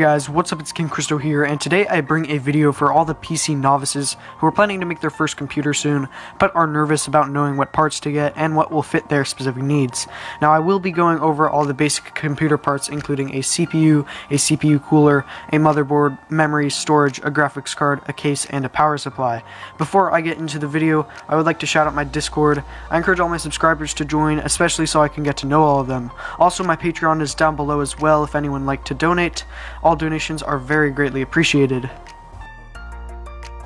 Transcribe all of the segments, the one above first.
Hey guys, what's up? It's King Christo here, and today I bring a video for all the PC novices who are planning to make their first computer soon, but are nervous about knowing what parts to get and what will fit their specific needs. Now, I will be going over all the basic computer parts, including a CPU cooler, a motherboard, memory, storage, a graphics card, a case, and a power supply. Before I get into the video, I would like to shout out my Discord. I encourage all my subscribers to join, especially so I can get to know all of them. Also, my Patreon is down below as well if anyone would like to donate. All donations are very greatly appreciated.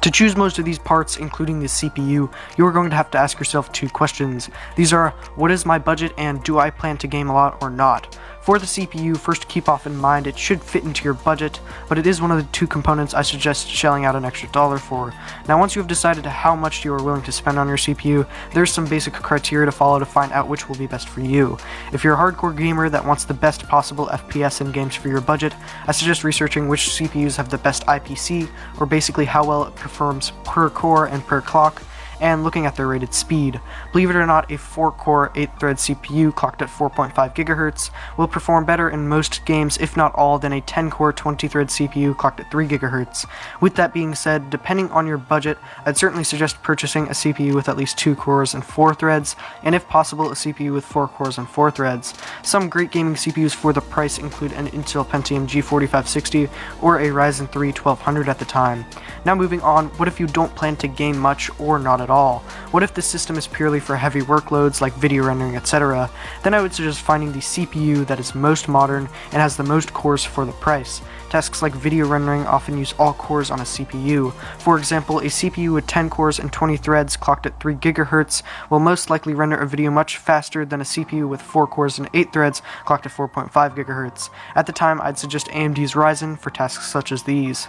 To choose most of these parts, including the CPU, you are going to have to ask yourself two questions. These are, what is my budget and do I plan to game a lot or not? For the CPU, first keep in mind it should fit into your budget, but it is one of the two components I suggest shelling out an extra $1 for. Now, once you have decided how much you are willing to spend on your CPU, there's some basic criteria to follow to find out which will be best for you. If you're a hardcore gamer that wants the best possible FPS in games for your budget, I suggest researching which CPUs have the best IPC, or basically how well it performs per core and per clock, and looking at their rated speed. Believe it or not, a 4-core, 8-thread CPU clocked at 4.5 GHz will perform better in most games, if not all, than a 10-core, 20-thread CPU clocked at 3 GHz. With that being said, depending on your budget, I'd certainly suggest purchasing a CPU with at least 2 cores and 4 threads, and if possible, a CPU with 4 cores and 4 threads. Some great gaming CPUs for the price include an Intel Pentium G4560 or a Ryzen 3 1200 at the time. Now moving on, what if you don't plan to game much or not at all? What if the system is purely for heavy workloads like video rendering, etc.? Then I would suggest finding the CPU that is most modern and has the most cores for the price. Tasks like video rendering often use all cores on a CPU. For example, a CPU with 10 cores and 20 threads clocked at 3 GHz will most likely render a video much faster than a CPU with 4 cores and 8 threads clocked at 4.5 GHz. At the time, I'd suggest AMD's Ryzen for tasks such as these.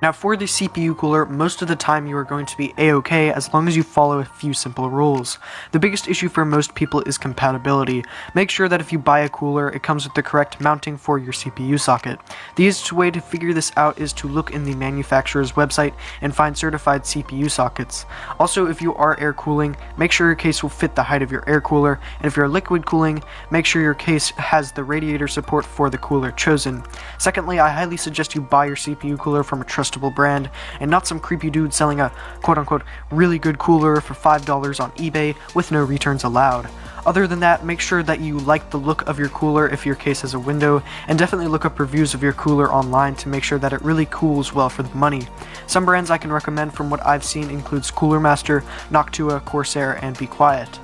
Now, for the CPU cooler, most of the time you are going to be a-okay as long as you follow a few simple rules. The biggest issue for most people is compatibility. Make sure that if you buy a cooler, it comes with the correct mounting for your CPU socket. The easiest way to figure this out is to look in the manufacturer's website and find certified CPU sockets. Also, if you are air cooling, make sure your case will fit the height of your air cooler, and if you're liquid cooling, make sure your case has the radiator support for the cooler chosen. Secondly, I highly suggest you buy your CPU cooler from a trustable brand and not some creepy dude selling a quote-unquote really good cooler for $5 on eBay with no returns allowed. Other than that, make sure that you like the look of your cooler if your case has a window, and definitely look up reviews of your cooler online to make sure that it really cools well for the money. Some brands I can recommend from what I've seen includes Cooler Master, Noctua, Corsair, and Be Quiet.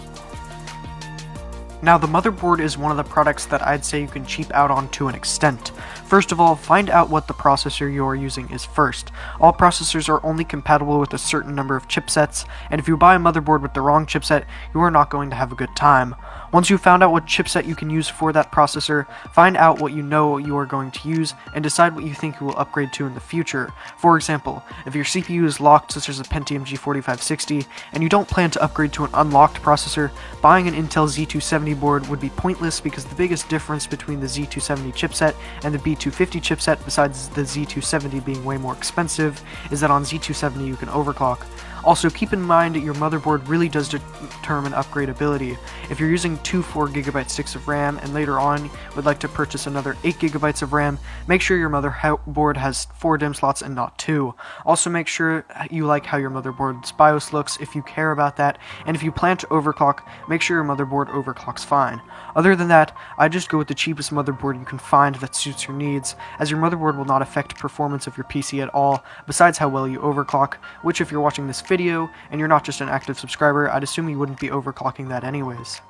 Now, the motherboard is one of the products that I'd say you can cheap out on to an extent. First of all, find out what the processor you are using is first. All processors are only compatible with a certain number of chipsets, and if you buy a motherboard with the wrong chipset, you are not going to have a good time. Once you've found out what chipset you can use for that processor, find out what you know you are going to use, and decide what you think you will upgrade to in the future. For example, if your CPU is locked, such as a Pentium G4560, and you don't plan to upgrade to an unlocked processor, buying an Intel Z270 board would be pointless because the biggest difference between the Z270 chipset and the B250 chipset, besides the Z270 being way more expensive, is that on Z270 you can overclock. Also, keep in mind that your motherboard really does determine upgradability. If you're using two 4GB sticks of RAM and later on would like to purchase another 8GB of RAM, make sure your motherboard has 4 DIMM slots and not 2. Also, make sure you like how your motherboard's BIOS looks if you care about that, and if you plan to overclock, make sure your motherboard overclocks fine. Other than that, I just go with the cheapest motherboard you can find that suits your needs, as your motherboard will not affect performance of your PC at all, besides how well you overclock, which if you're watching this video and you're not just an active subscriber, I'd assume you wouldn't be overclocking that anyways.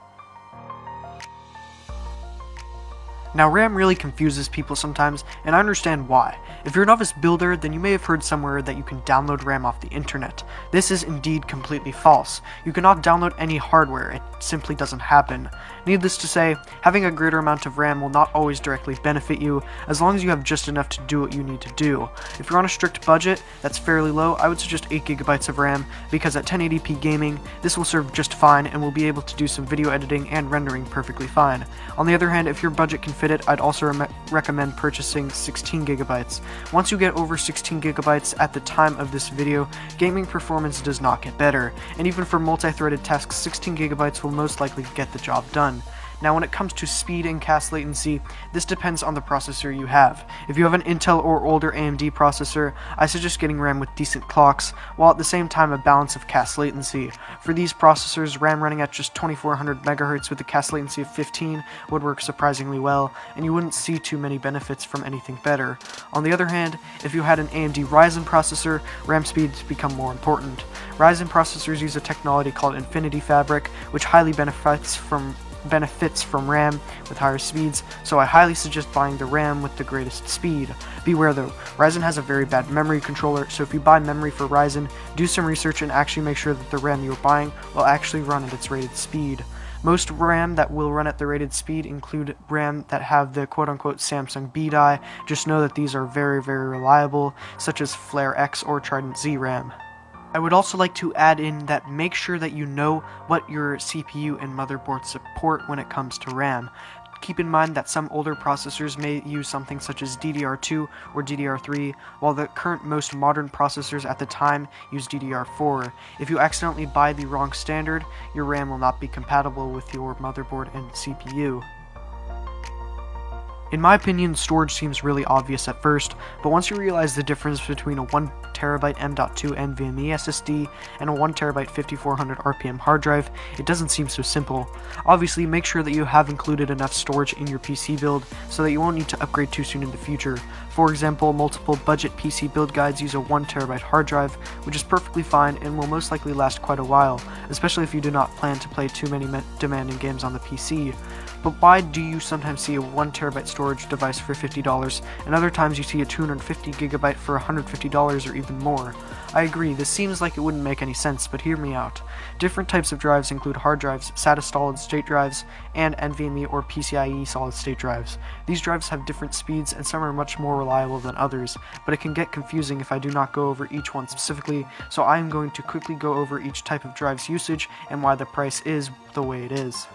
Now, RAM really confuses people sometimes, and I understand why. If you're a novice builder, then you may have heard somewhere that you can download RAM off the internet. This is indeed completely false. You cannot download any hardware, it simply doesn't happen. Needless to say, having a greater amount of RAM will not always directly benefit you, as long as you have just enough to do what you need to do. If you're on a strict budget that's fairly low, I would suggest 8GB of RAM, because at 1080p gaming, this will serve just fine and will be able to do some video editing and rendering perfectly fine. On the other hand, if your budget can fit it, I'd also recommend purchasing 16GB. Once you get over 16GB at the time of this video, gaming performance does not get better, and even for multi-threaded tasks, 16GB will most likely get the job done. Now when it comes to speed and cast latency, this depends on the processor you have. If you have an Intel or older AMD processor, I suggest getting RAM with decent clocks, while at the same time a balance of cast latency. For these processors, RAM running at just 2400 MHz with a cast latency of 15 would work surprisingly well, and you wouldn't see too many benefits from anything better. On the other hand, if you had an AMD Ryzen processor, RAM speeds become more important. Ryzen processors use a technology called Infinity Fabric, which highly benefits from RAM with higher speeds, so I highly suggest buying the RAM with the greatest speed. Beware though, Ryzen has a very bad memory controller, so if you buy memory for Ryzen, do some research and actually make sure that the RAM you are buying will actually run at its rated speed. Most RAM that will run at the rated speed include RAM that have the quote-unquote Samsung B die. Just know that these are very, very reliable, such as Flare X or Trident Z RAM. I would also like to add in that make sure that you know what your CPU and motherboard support when it comes to RAM. Keep in mind that some older processors may use something such as DDR2 or DDR3, while the current most modern processors at the time use DDR4. If you accidentally buy the wrong standard, your RAM will not be compatible with your motherboard and CPU. In my opinion, storage seems really obvious at first, but once you realize the difference between a 1TB M.2 NVMe SSD and a 1TB 5400 RPM hard drive, it doesn't seem so simple. Obviously, make sure that you have included enough storage in your PC build so that you won't need to upgrade too soon in the future. For example, multiple budget PC build guides use a 1TB hard drive, which is perfectly fine and will most likely last quite a while, especially if you do not plan to play too many demanding games on the PC. But why do you sometimes see a 1TB storage device for $50 and other times you see a 250GB for $150 or even more? I agree, this seems like it wouldn't make any sense, but hear me out. Different types of drives include hard drives, SATA solid-state drives, and NVMe or PCIe solid-state drives. These drives have different speeds and some are much more reliable than others, but it can get confusing if I do not go over each one specifically, so I am going to quickly go over each type of drive's usage and why the price is the way it is.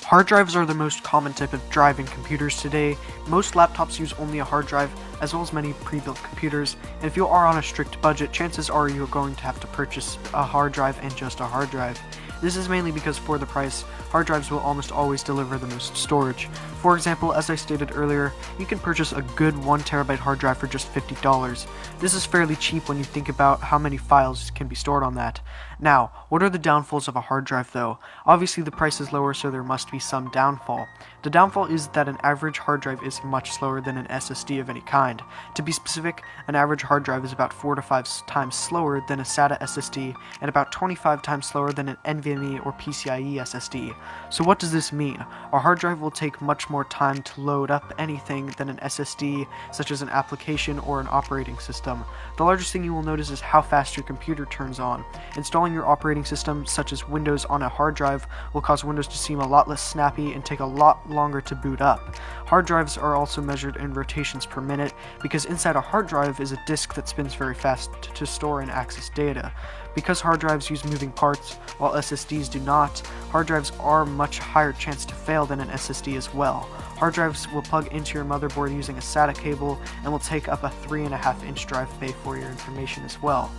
Hard drives are the most common type of drive in computers today. Most laptops use only a hard drive, as well as many pre-built computers, and if you are on a strict budget, chances are you are going to have to purchase a hard drive and just a hard drive. This is mainly because for the price, hard drives will almost always deliver the most storage. For example, as I stated earlier, you can purchase a good 1TB hard drive for just $50. This is fairly cheap when you think about how many files can be stored on that. Now, what are the downfalls of a hard drive though? Obviously the price is lower, so there must be some downfall. The downfall is that an average hard drive is much slower than an SSD of any kind. To be specific, an average hard drive is about 4 to 5 times slower than a SATA SSD and about 25 times slower than an NVMe or PCIe SSD. So what does this mean? A hard drive will take much more time to load up anything than an SSD, such as an application or an operating system. The largest thing you will notice is how fast your computer turns on. Installing your operating system, such as Windows, on a hard drive will cause Windows to seem a lot less snappy and take a lot longer to boot up. Hard drives are also measured in rotations per minute because inside a hard drive is a disk that spins very fast to store and access data. Because hard drives use moving parts, while SSDs do not, hard drives are much higher chance to fail than an SSD as well. Hard drives will plug into your motherboard using a SATA cable and will take up a 3.5-inch drive bay for your information as well.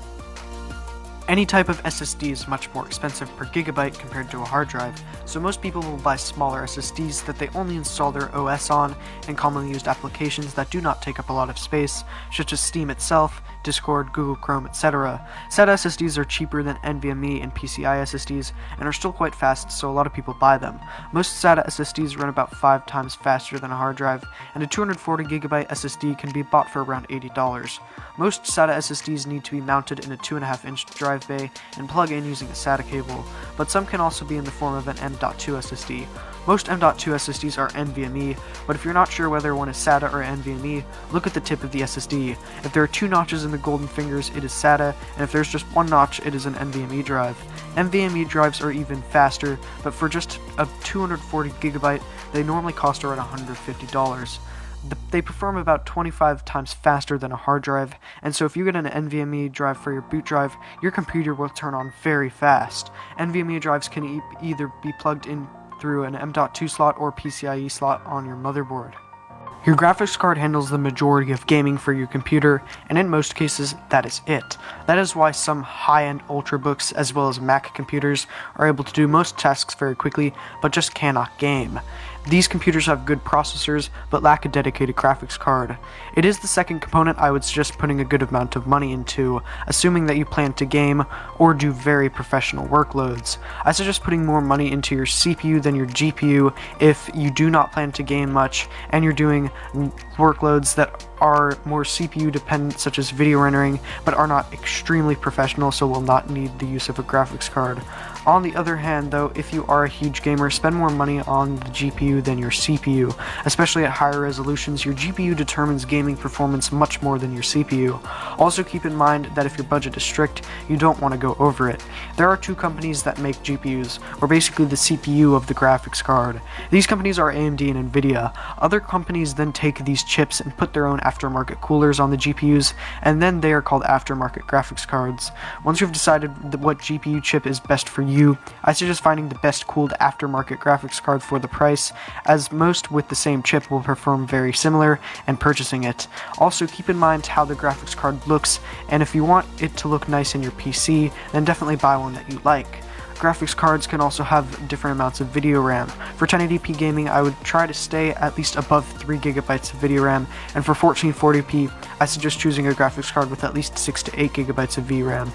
Any type of SSD is much more expensive per gigabyte compared to a hard drive, so most people will buy smaller SSDs that they only install their OS on and commonly used applications that do not take up a lot of space, such as Steam itself, Discord, Google Chrome, etc. SATA SSDs are cheaper than NVMe and PCI SSDs and are still quite fast, so a lot of people buy them. Most SATA SSDs run about 5 times faster than a hard drive, and a 240GB SSD can be bought for around $80. Most SATA SSDs need to be mounted in a 2.5-inch drive bay and plug in using a SATA cable, but some can also be in the form of an M.2 SSD. Most M.2 SSDs are NVMe, but if you're not sure whether one is SATA or NVMe, look at the tip of the SSD. If there are 2 notches in the golden fingers, it is SATA, and if there's just 1 notch, it is an NVMe drive. NVMe drives are even faster, but for just a 240GB, they normally cost around $150. They perform about 25 times faster than a hard drive, and so if you get an NVMe drive for your boot drive, your computer will turn on very fast. NVMe drives can either be plugged in through an M.2 slot or PCIe slot on your motherboard. Your graphics card handles the majority of gaming for your computer, and in most cases, that is it. That is why some high-end ultrabooks, as well as Mac computers, are able to do most tasks very quickly, but just cannot game. These computers have good processors, but lack a dedicated graphics card. It is the second component I would suggest putting a good amount of money into, assuming that you plan to game or do very professional workloads. I suggest putting more money into your CPU than your GPU if you do not plan to game much and you're doing workloads that are more CPU dependent, such as video rendering, but are not extremely professional, so will not need the use of a graphics card. On the other hand though, if you are a huge gamer, spend more money on the GPU than your CPU. Especially at higher resolutions, your GPU determines gaming performance much more than your CPU. Also keep in mind that if your budget is strict, you don't want to go over it. There are two companies that make GPUs, or basically the CPU of the graphics card. These companies are AMD and Nvidia. Other companies then take these chips and put their own aftermarket coolers on the GPUs, and then they are called aftermarket graphics cards. Once you've decided what GPU chip is best for you, I suggest finding the best cooled aftermarket graphics card for the price, as most with the same chip will perform very similar, and purchasing it. Also keep in mind how the graphics card looks, and if you want it to look nice in your PC, then definitely buy one that you like. Graphics cards can also have different amounts of video RAM. For 1080p gaming, I would try to stay at least above 3GB of video RAM, and for 1440p, I suggest choosing a graphics card with at least 6 to 8GB of VRAM.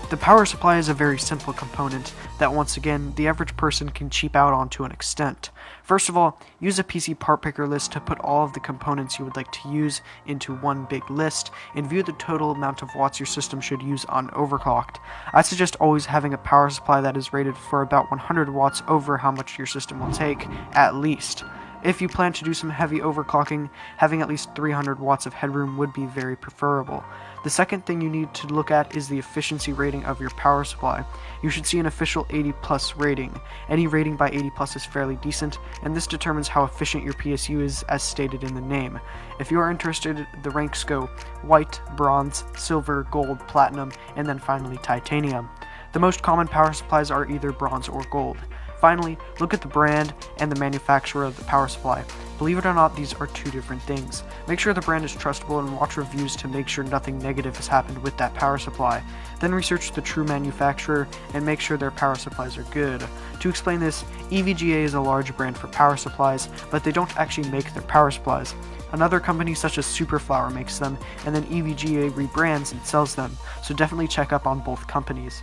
The power supply is a very simple component that, once again, the average person can cheap out on to an extent. First of all, use a PC part picker list to put all of the components you would like to use into one big list and view the total amount of watts your system should use unoverclocked. I suggest always having a power supply that is rated for about 100 watts over how much your system will take, at least. If you plan to do some heavy overclocking, having at least 300 watts of headroom would be very preferable. The second thing you need to look at is the efficiency rating of your power supply. You should see an official 80+ rating. Any rating by 80+ is fairly decent, and this determines how efficient your PSU is as stated in the name. If you are interested, the ranks go white, bronze, silver, gold, platinum, and then finally titanium. The most common power supplies are either bronze or gold. Finally, look at the brand and the manufacturer of the power supply. Believe it or not, these are two different things. Make sure the brand is trustable and watch reviews to make sure nothing negative has happened with that power supply. Then research the true manufacturer and make sure their power supplies are good. To explain this, EVGA is a large brand for power supplies, but they don't actually make their power supplies. Another company such as Superflower makes them, and then EVGA rebrands and sells them, so definitely check up on both companies.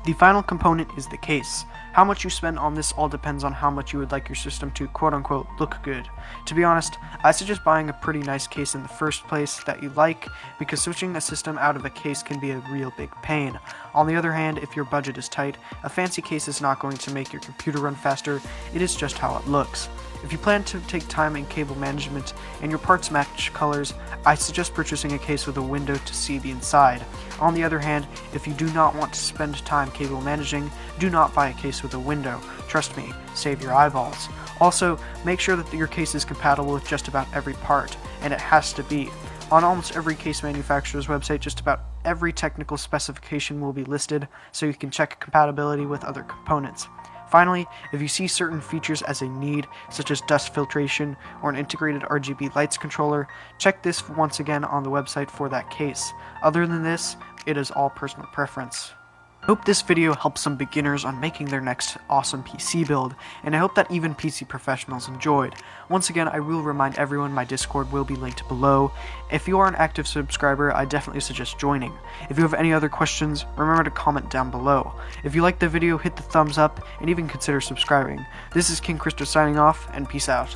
The final component is the case. How much you spend on this all depends on how much you would like your system to quote-unquote look good. To be honest, I suggest buying a pretty nice case in the first place that you like, because switching a system out of a case can be a real big pain. On the other hand, if your budget is tight, a fancy case is not going to make your computer run faster, it is just how it looks. If you plan to take time in cable management and your parts match colors, I suggest purchasing a case with a window to see the inside. On the other hand, if you do not want to spend time cable managing, do not buy a case with a window. Trust me, save your eyeballs. Also, make sure that your case is compatible with just about every part, and it has to be. On almost every case manufacturer's website, just about every technical specification will be listed, so you can check compatibility with other components. Finally, if you see certain features as a need, such as dust filtration or an integrated RGB lights controller, check this once again on the website for that case. Other than this, it is all personal preference. I hope this video helps some beginners on making their next awesome PC build, and I hope that even PC professionals enjoyed. Once again, I will remind everyone my Discord will be linked below. If you are an active subscriber, I definitely suggest joining. If you have any other questions, remember to comment down below. If you liked the video, hit the thumbs up, and even consider subscribing. This is King Christo signing off, and peace out.